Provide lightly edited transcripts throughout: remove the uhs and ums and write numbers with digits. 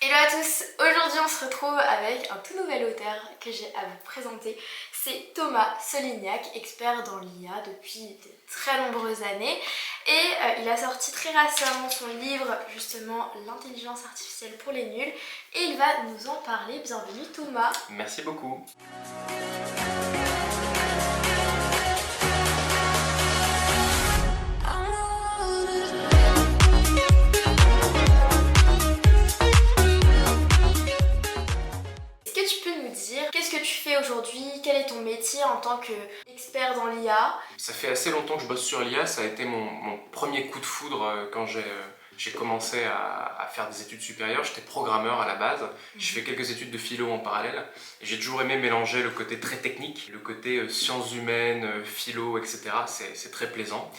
Hello à tous, aujourd'hui on se retrouve avec un tout nouvel auteur que j'ai à vous présenter. C'est Thomas Solignac, expert dans l'IA depuis de très nombreuses années et il a sorti très récemment son livre justement l'intelligence artificielle pour les nuls et il va nous en parler. Bienvenue Thomas. Merci beaucoup. Est-ce que tu peux nous dire qu'est-ce que tu fais aujourd'hui, quel est ton métier en tant qu'expert dans l'IA? Ça fait assez longtemps que je bosse sur l'IA, ça a été mon premier coup de foudre quand j'ai commencé à faire des études supérieures. J'étais programmeur à la base, je fais quelques études de philo en parallèle et j'ai toujours aimé mélanger le côté très technique, le côté sciences humaines, philo, etc. C'est très plaisant.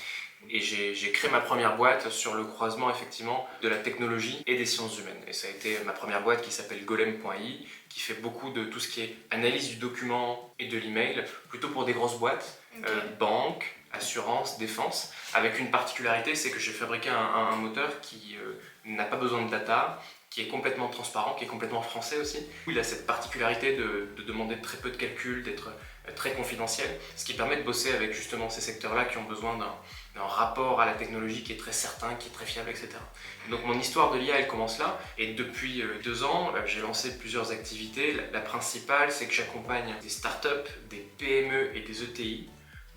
Et j'ai créé ma première boîte sur le croisement effectivement de la technologie et des sciences humaines. Et ça a été ma première boîte qui s'appelle golem.ai, qui fait beaucoup de tout ce qui est analyse du document et de l'email, plutôt pour des grosses boîtes, banques, assurance, défense, avec une particularité, c'est que j'ai fabriqué un moteur qui n'a pas besoin de data, qui est complètement transparent, qui est complètement français aussi. Il a cette particularité de demander très peu de calculs, d'être très confidentiel, ce qui permet de bosser avec justement ces secteurs-là qui ont besoin d'un rapport à la technologie qui est très certain, qui est très fiable, etc. Donc mon histoire de l'IA, elle commence là, et depuis 2 ans, j'ai lancé plusieurs activités. La principale, c'est que j'accompagne des startups, des PME et des ETI,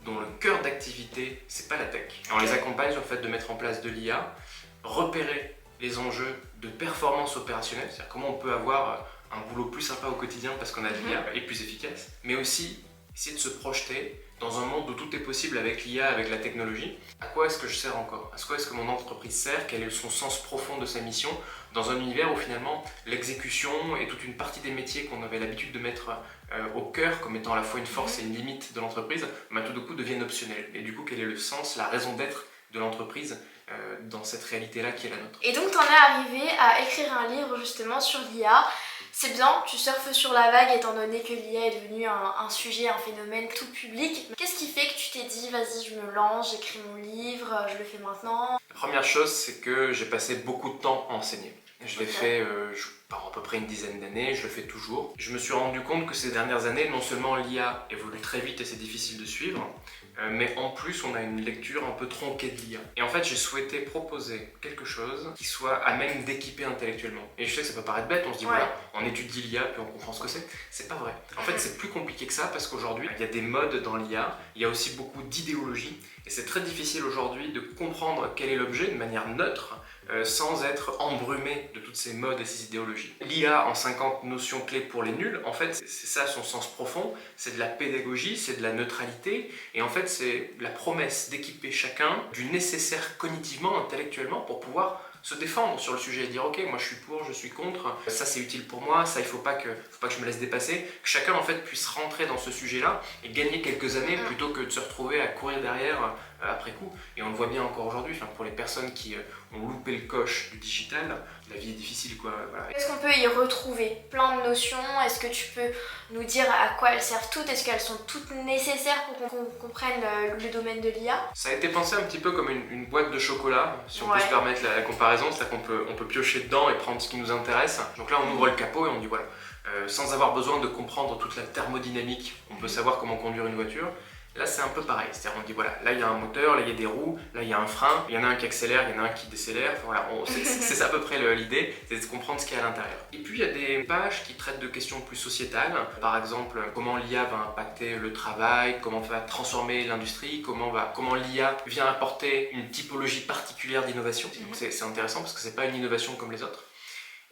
dont le cœur d'activité, c'est pas la tech. On les accompagne sur le fait de mettre en place de l'IA, repérer les enjeux de performance opérationnelle, c'est-à-dire comment on peut avoir un boulot plus sympa au quotidien parce qu'on a de l'IA et plus efficace, mais aussi essayer de se projeter dans un monde où tout est possible avec l'IA, avec la technologie. À quoi est-ce que je sers encore? À quoi est-ce que mon entreprise sert? Quel est son sens profond de sa mission? Dans un univers où finalement l'exécution et toute une partie des métiers qu'on avait l'habitude de mettre au cœur comme étant à la fois une force et une limite de l'entreprise, tout d'un coup deviennent optionnels. Et du coup, quel est le sens, la raison d'être de l'entreprise dans cette réalité-là qui est la nôtre? Et donc t'en es arrivé à écrire un livre justement sur l'IA. C'est bien, tu surfes sur la vague étant donné que l'IA est devenu un sujet, un phénomène tout public. Qu'est-ce qui fait que tu t'es dit vas-y je me lance, j'écris mon livre, je le fais maintenant? La première chose, c'est que j'ai passé beaucoup de temps à enseigner. Je l'ai fait par à peu près une dizaine d'années, je le fais toujours. Je me suis rendu compte que ces dernières années, non seulement l'IA évolue très vite et c'est difficile de suivre, mais en plus on a une lecture un peu tronquée de l'IA. Et en fait j'ai souhaité proposer quelque chose qui soit à même d'équiper intellectuellement. Et je sais que ça peut paraître bête, on se dit voilà, on étudie l'IA puis on comprend ce que c'est. C'est pas vrai. En fait c'est plus compliqué que ça parce qu'aujourd'hui il y a des modes dans l'IA, il y a aussi beaucoup d'idéologie. Et c'est très difficile aujourd'hui de comprendre quel est l'objet de manière neutre, sans être embrumé de toutes ces modes et ces idéologies. L'IA en 50 notions clés pour les nuls, en fait, c'est ça son sens profond, c'est de la pédagogie, c'est de la neutralité, et en fait, c'est la promesse d'équiper chacun du nécessaire cognitivement, intellectuellement, pour pouvoir se défendre sur le sujet et dire ok, moi je suis pour, je suis contre, ça c'est utile pour moi, ça il faut pas que je me laisse dépasser, que chacun en fait puisse rentrer dans ce sujet-là et gagner quelques années plutôt que de se retrouver à courir derrière après coup. Et on le voit bien encore aujourd'hui, pour les personnes qui ont loupé le coche du digital, la vie est difficile quoi. Voilà. Est-ce qu'on peut y retrouver plein de notions? Est-ce que tu peux nous dire à quoi elles servent toutes? Est-ce qu'elles sont toutes nécessaires pour qu'on comprenne le domaine de l'IA? Ça a été pensé un petit peu comme une boîte de chocolat, si on peut se permettre la comparaison, c'est-à-dire qu'on peut piocher dedans et prendre ce qui nous intéresse. Donc là on ouvre le capot et on dit voilà, sans avoir besoin de comprendre toute la thermodynamique, on peut savoir comment conduire une voiture. Là c'est un peu pareil, c'est-à-dire on dit voilà, là il y a un moteur, là il y a des roues, là il y a un frein, il y en a un qui accélère, il y en a un qui décélère, voilà, c'est ça à peu près l'idée, c'est de comprendre ce qu'il y a à l'intérieur. Et puis il y a des pages qui traitent de questions plus sociétales, par exemple comment l'IA va impacter le travail, comment va transformer l'industrie, comment l'IA vient apporter une typologie particulière d'innovation, donc c'est intéressant parce que c'est pas une innovation comme les autres.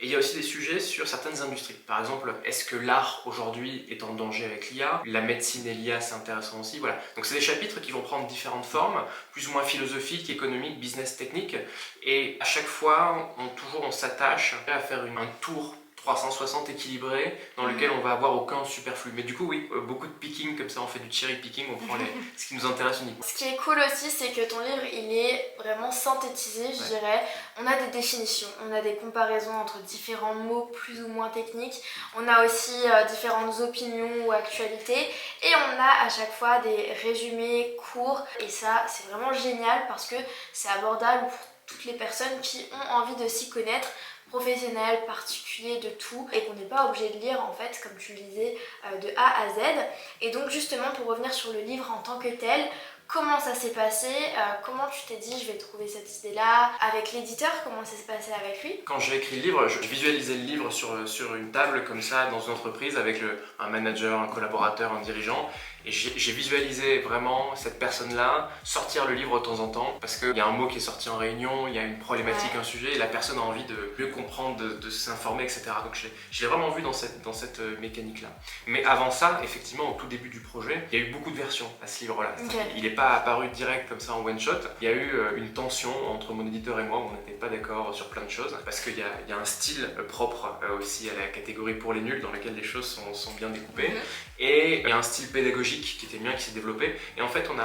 Et il y a aussi des sujets sur certaines industries. Par exemple, est-ce que l'art aujourd'hui est en danger avec l'IA? La médecine et l'IA, c'est intéressant aussi. Voilà. Donc c'est des chapitres qui vont prendre différentes formes, plus ou moins philosophiques, économiques, business, techniques. Et à chaque fois, on s'attache à faire un tour 360 équilibré dans lequel on va avoir aucun superflu. Mais du coup, oui, beaucoup de picking, comme ça on fait du cherry picking, on prend ce qui nous intéresse uniquement. Ce qui est cool aussi, c'est que ton livre, il est vraiment synthétisé, je dirais. On a des définitions, on a des comparaisons entre différents mots plus ou moins techniques. On a aussi différentes opinions ou actualités. Et on a à chaque fois des résumés courts. Et ça, c'est vraiment génial parce que c'est abordable pour toutes les personnes qui ont envie de s'y connaître. professionnel, particulier, de tout, et qu'on n'est pas obligé de lire en fait, comme tu le disais, de A à Z. Et donc justement, pour revenir sur le livre en tant que tel, comment ça s'est passé? Comment tu t'es dit je vais trouver cette idée-là? Avec l'éditeur, comment ça s'est passé avec lui? Quand j'ai écrit le livre, je visualisais le livre sur une table comme ça dans une entreprise avec un manager, un collaborateur, un dirigeant. Et j'ai visualisé vraiment cette personne-là sortir le livre de temps en temps parce qu'il y a un mot qui est sorti en réunion, il y a une problématique, un sujet et la personne a envie de mieux comprendre, de s'informer, etc. Donc je l'ai vraiment vu dans cette mécanique-là. Mais avant ça, effectivement, au tout début du projet, il y a eu beaucoup de versions à ce livre-là. Okay. Il n'est pas apparu direct comme ça en one-shot. Il y a eu une tension entre mon éditeur et moi où on n'était pas d'accord sur plein de choses parce qu'il y a un style propre aussi à la catégorie pour les nuls dans lequel les choses sont bien découpées. Et il y a un style pédagogique qui était bien, qui s'est développé. Et en fait, on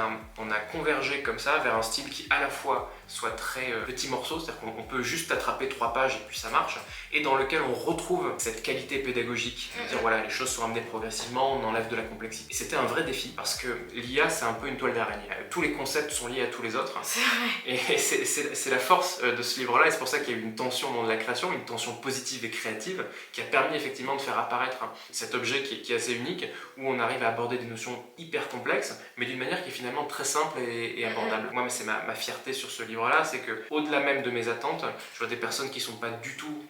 a convergé comme ça vers un style qui à la fois soit très petit morceau, c'est-à-dire qu'on peut juste attraper 3 pages et puis ça marche, et dans lequel on retrouve cette qualité pédagogique, de dire voilà, les choses sont amenées progressivement, on enlève de la complexité. Et c'était un vrai défi parce que l'IA, c'est un peu une toile d'araignée. Tous les concepts sont liés à tous les autres. C'est vrai. Et c'est la force de ce livre-là, et c'est pour ça qu'il y a eu une tension dans de la création, une tension positive et créative, qui a permis effectivement de faire apparaître cet objet qui est assez unique, où on arrive à aborder des notions hyper complexes, mais d'une manière qui est finalement très simple et abordable. Moi, c'est ma fierté sur ce livre-là, c'est que au-delà même de mes attentes, je vois des personnes qui sont pas du tout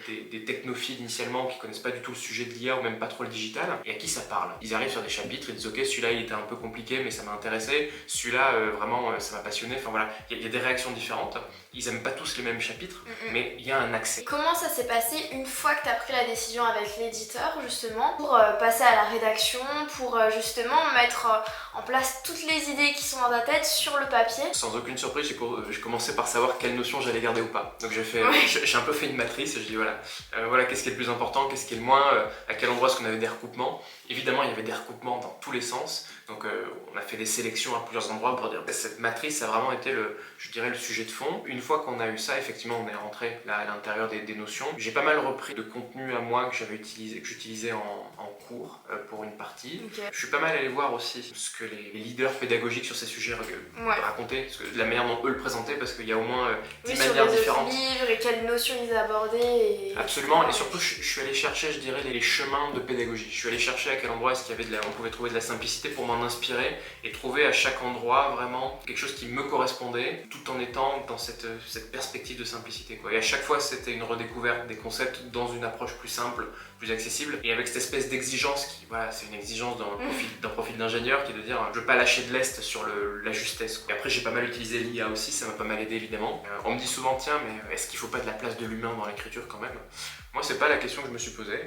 des technophiles initialement, qui connaissent pas du tout le sujet de l'IA ou même pas trop le digital, et à qui ça parle. Ils arrivent sur des chapitres, ils disent ok, celui-là il était un peu compliqué, mais ça m'a intéressé, celui-là vraiment ça m'a passionné, enfin voilà, il y a des réactions différentes. Ils aiment pas tous les mêmes chapitres, mais il y a un accès. Comment ça s'est passé une fois que tu as pris la décision avec l'éditeur justement pour passer à la rédaction, pour justement mettre en place toutes les idées qui sont dans ta tête sur le papier? Sans aucune surprise, j'ai commencé par savoir quelle notion j'allais garder ou pas. Donc j'ai un peu fait une matrice et je dis voilà qu'est-ce qui est le plus important, qu'est-ce qui est le moins, à quel endroit est-ce qu'on avait des recoupements. Évidemment, il y avait des recoupements dans tous les sens. Donc on a fait des sélections à plusieurs endroits pour dire cette matrice a vraiment été le sujet de fond. Une fois qu'on a eu ça, effectivement, on est rentré là à l'intérieur des notions. J'ai pas mal repris de contenu à moi que j'utilisais en cours pour une partie. Okay. Je suis pas mal allé voir aussi ce que les leaders pédagogiques sur ces sujets racontaient, la manière dont eux le présentaient, parce qu'il y a au moins 10 manières différentes. Sur les livres et quelles notions ils abordaient. Absolument, et surtout je suis allé chercher, je dirais, les chemins de pédagogie. Je suis allé chercher à quel endroit est-ce qu'il y avait on pouvait trouver de la simplicité pour m'en inspirer et trouver à chaque endroit vraiment quelque chose qui me correspondait tout en étant dans cette perspective de simplicité, quoi. Et à chaque fois c'était une redécouverte des concepts dans une approche plus simple, plus accessible, et avec cette espèce d'exigence qui, voilà, c'est une exigence d'un profil d'ingénieur qui est de dire je veux pas lâcher de lest sur la justesse, quoi. Et après j'ai pas mal utilisé l'IA aussi, ça m'a pas mal aidé évidemment. On me dit souvent tiens mais est-ce qu'il faut pas de la place de l'humain dans l'écriture quand même? Moi c'est pas la question que je me suis posée,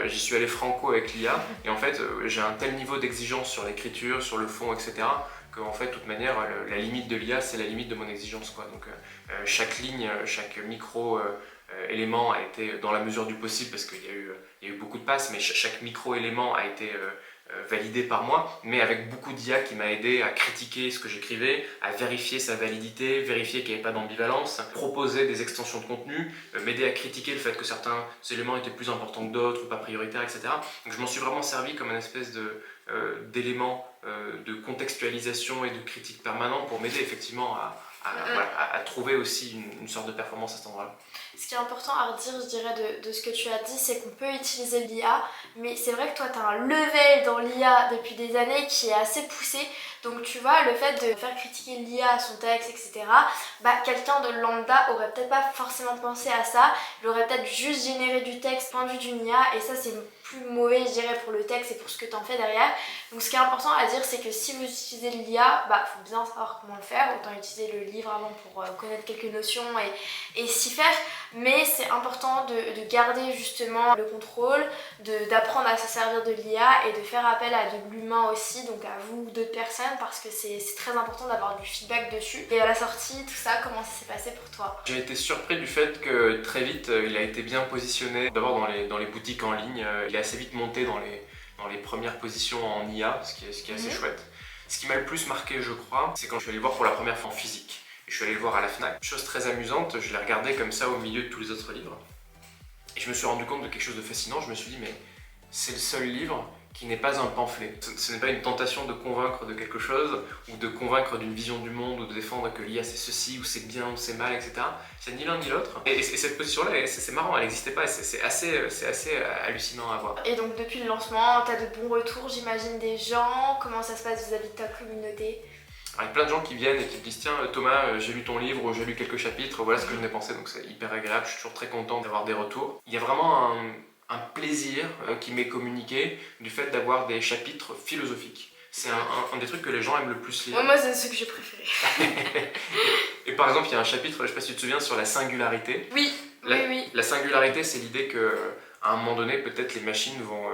j'y suis allé franco avec l'IA et en fait j'ai un tel niveau d'exigence sur l'écriture, sur le fond, etc. qu'en fait de toute manière la limite de l'IA c'est la limite de mon exigence, quoi. Donc chaque ligne, chaque micro élément a été dans la mesure du possible parce qu'il y a eu beaucoup de passes, mais chaque micro-élément a été validé par moi, mais avec beaucoup d'IA qui m'a aidé à critiquer ce que j'écrivais, à vérifier sa validité, vérifier qu'il n'y avait pas d'ambivalence, proposer des extensions de contenu, m'aider à critiquer le fait que certains éléments étaient plus importants que d'autres ou pas prioritaires, etc. Donc je m'en suis vraiment servi comme une espèce d'élément de contextualisation et de critique permanent pour m'aider effectivement à trouver aussi une sorte de performance à cet endroit-là. Ce qui est important à redire, je dirais, de ce que tu as dit, c'est qu'on peut utiliser l'IA, mais c'est vrai que toi, tu as un level dans l'IA depuis des années qui est assez poussé. Donc tu vois, le fait de faire critiquer l'IA, son texte, etc., quelqu'un de lambda aurait peut-être pas forcément pensé à ça. Il aurait peut-être juste généré du texte point de vue d'une IA, et ça c'est plus mauvais, je dirais, pour le texte et pour ce que tu en fais derrière. Donc ce qui est important à dire, c'est que si vous utilisez l'IA, faut bien savoir comment le faire. Autant utiliser le livre avant pour connaître quelques notions et s'y faire. Mais c'est important de garder justement le contrôle, d'apprendre à se servir de l'IA et de faire appel à de l'humain aussi, donc à vous ou d'autres personnes, parce que c'est très important d'avoir du feedback dessus. Et à la sortie, tout ça, comment ça s'est passé pour toi? J'ai été surpris du fait que très vite il a été bien positionné, d'abord dans les boutiques en ligne, il est assez vite monté dans les premières positions en IA, ce qui est assez chouette. Ce qui m'a le plus marqué, je crois, c'est quand je suis allé le voir pour la première fois en physique. Je suis allé le voir à la Fnac. Chose très amusante, je l'ai regardé comme ça au milieu de tous les autres livres. Et je me suis rendu compte de quelque chose de fascinant. Je me suis dit, mais c'est le seul livre qui n'est pas un pamphlet. Ce n'est pas une tentation de convaincre de quelque chose, ou de convaincre d'une vision du monde, ou de défendre que l'IA c'est ceci, ou c'est bien, ou c'est mal, etc. C'est ni l'un ni l'autre. Et cette position-là, c'est marrant, elle n'existait pas, et c'est assez hallucinant à voir. Et donc depuis le lancement, tu as de bons retours, j'imagine, des gens. Comment ça se passe vis-à-vis de ta communauté? Avec plein de gens qui viennent et qui me disent tiens Thomas, j'ai lu ton livre, ou j'ai lu quelques chapitres, voilà ce que j'en ai pensé, donc c'est hyper agréable, je suis toujours très content d'avoir des retours. Il y a vraiment un plaisir qui m'est communiqué du fait d'avoir des chapitres philosophiques. C'est un des trucs que les gens aiment le plus lire. Ouais, moi c'est ce que j'ai préféré. Et par exemple il y a un chapitre, je sais pas si tu te souviens, sur la singularité. Oui, oui. La singularité, c'est l'idée que à un moment donné peut-être les machines vont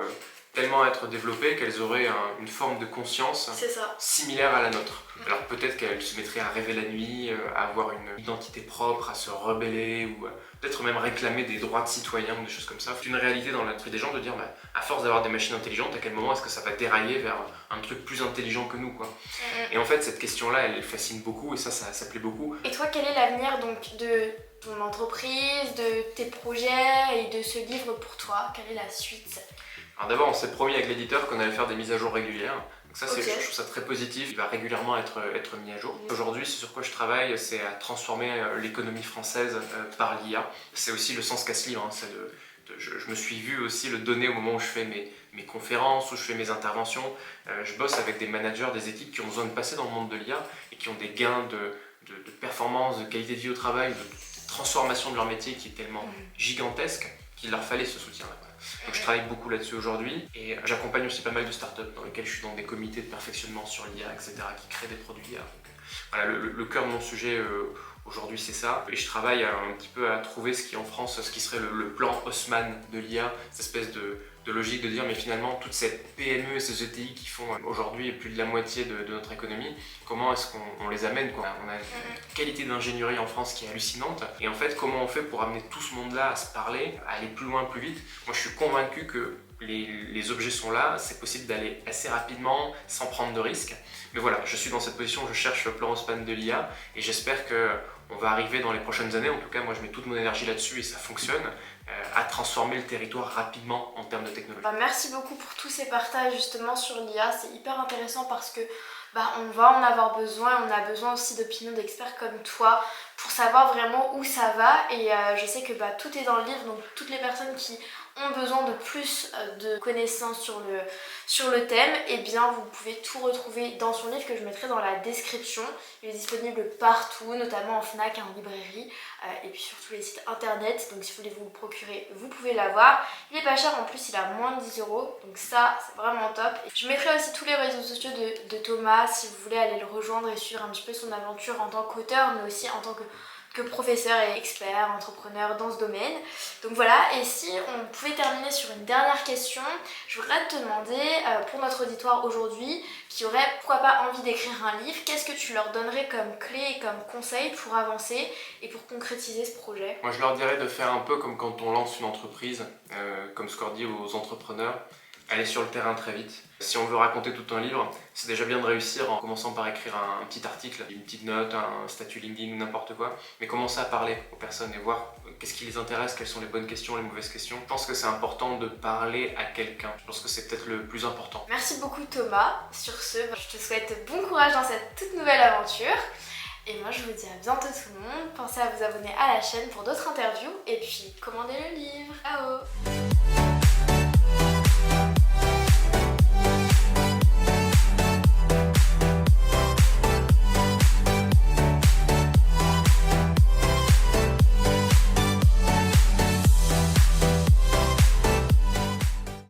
tellement être développées qu'elles auraient une forme de conscience similaire à la nôtre. Alors peut-être qu'elles se mettraient à rêver la nuit, à avoir une identité propre, à se rebeller, ou peut-être même réclamer des droits de citoyens ou des choses comme ça. C'est une réalité dans l'esprit des gens de dire, à force d'avoir des machines intelligentes, à quel moment est-ce que ça va dérailler vers un truc plus intelligent que nous, quoi. Et en fait, cette question-là, elle fascine beaucoup, et ça plaît beaucoup. Et toi, quel est l'avenir donc de ton entreprise, de tes projets et de ce livre pour toi? Quelle est la suite? Alors d'abord, on s'est promis avec l'éditeur qu'on allait faire des mises à jour régulières. Donc ça, je trouve ça très positif. Il va régulièrement être mis à jour. Aujourd'hui, ce sur quoi je travaille, c'est à transformer l'économie française par l'IA. C'est aussi le sens qu'a ce livre. Je me suis vu aussi le donner au moment où je fais mes conférences, où je fais mes interventions. Je bosse avec des managers, des équipes qui ont besoin de passer dans le monde de l'IA et qui ont des gains de performance, de qualité de vie au travail, de transformation de leur métier qui est tellement gigantesque qu'il leur fallait ce soutien-là. Donc je travaille beaucoup là-dessus aujourd'hui, et j'accompagne aussi pas mal de startups dans lesquelles je suis dans des comités de perfectionnement sur l'IA, etc., qui créent des produits IA. Donc, voilà, le cœur de mon sujet aujourd'hui, c'est ça. Et je travaille un petit peu à trouver ce qui en France, ce qui serait le plan Haussmann de l'IA, cette espèce de logique de dire mais finalement toutes ces PME et ces ETI qui font aujourd'hui plus de la moitié de notre économie, comment est-ce qu'on les amène, quoi. On a une qualité d'ingénierie en France qui est hallucinante, et en fait comment on fait pour amener tout ce monde-là à se parler, à aller plus loin, plus vite. Moi je suis convaincu que les objets sont là, c'est possible d'aller assez rapidement sans prendre de risques. Mais voilà, je suis dans cette position, je cherche le plan Haussmann de l'IA, et j'espère qu'on va arriver dans les prochaines années, en tout cas moi je mets toute mon énergie là-dessus et ça fonctionne, à transformer le territoire rapidement en termes de technologie. Merci beaucoup pour tous ces partages justement sur l'IA, c'est hyper intéressant parce que on va en avoir besoin, on a besoin aussi d'opinions d'experts comme toi pour savoir vraiment où ça va, et je sais que tout est dans le livre, donc toutes les personnes qui ont besoin de plus de connaissances sur le thème, et bien vous pouvez tout retrouver dans son livre que je mettrai dans la description. Il est disponible partout, notamment en Fnac, en librairie, et puis sur tous les sites internet, donc si vous voulez vous le procurer, vous pouvez l'avoir. Il est pas cher, en plus il a moins de 10 €, donc ça c'est vraiment top. Et je mettrai aussi tous les réseaux sociaux de Thomas si vous voulez aller le rejoindre et suivre un petit peu son aventure en tant qu'auteur, mais aussi en tant que professeur et expert, entrepreneur dans ce domaine. Donc voilà, et si on pouvait terminer sur une dernière question, je voudrais te demander, pour notre auditoire aujourd'hui, qui aurait pourquoi pas envie d'écrire un livre, qu'est-ce que tu leur donnerais comme clé et comme conseil pour avancer et pour concrétiser ce projet? Moi je leur dirais de faire un peu comme quand on lance une entreprise, comme ce qu'on dit aux entrepreneurs, aller sur le terrain très vite. Si on veut raconter tout un livre, c'est déjà bien de réussir en commençant par écrire un petit article, une petite note, un statut LinkedIn ou n'importe quoi, mais commencer à parler aux personnes et voir qu'est-ce qui les intéresse, quelles sont les bonnes questions, les mauvaises questions. Je pense que c'est important de parler à quelqu'un. Je pense que c'est peut-être le plus important. Merci beaucoup Thomas. Sur ce, je te souhaite bon courage dans cette toute nouvelle aventure. Et moi je vous dis à bientôt tout le monde. Pensez à vous abonner à la chaîne pour d'autres interviews et puis commandez le livre. Ciao!